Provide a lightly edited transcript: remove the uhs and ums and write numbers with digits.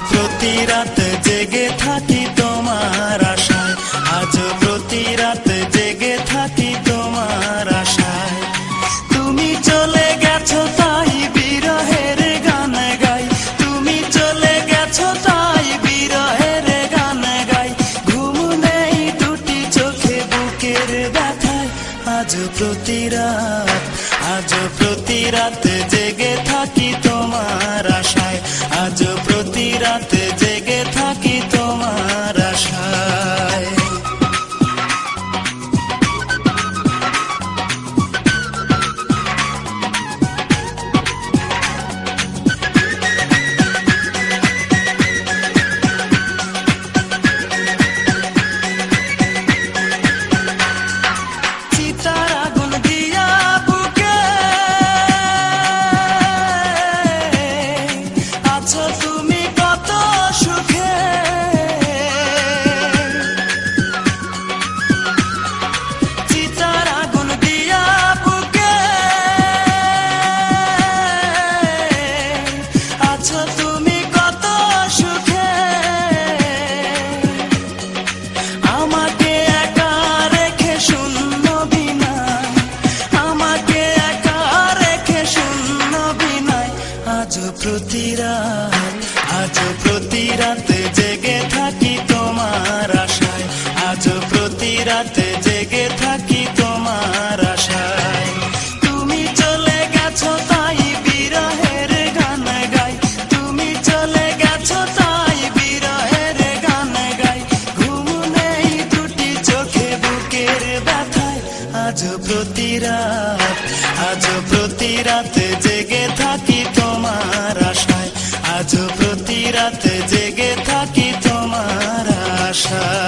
প্রতি রাত জেগে থাকি তোমার আশায়, আজ প্রতি রাত জেগে থাকি তোমার আশায়। তুমি চলে গেছো তাই বিরহের গান গাই, তুমি চলে গেছো তাই বিরহের গান গাই। ঘুম নেই দুটি চোখে বুকের ব্যথায়, আজ প্রতি রাত জেগে থাকি তোমার আশায়, আজ প্রতি রাত জেগে থাকি তোমার আশায়। চিতার আগুন দিয়া বুকে আছো তুমি কত সুখে, চিতার আগুন দিয়া বুকে আছো তুমি কত সুখে। আমাকে একা রেখে শূন্য বিনায়, আমাকে একা রেখে শূন্য বিনায়। আজ প্রতি রাত জেগে থাকি তোমার আশায়, আজ প্রতি রাত জেগে থাকি তোমার আশায়। তুমি চলে গেছো তাই বিরহের গান গাই, তুমি চলে গেছো তাই বিরহের গান গাই। ঘুম নেই দুটি চোখে বুকের ব্যথায়, আজ প্রতি রাত জেগে থাকি তোমার আশায়, আজ প্রতি রাত জেগে থাকি তোমার আশায়।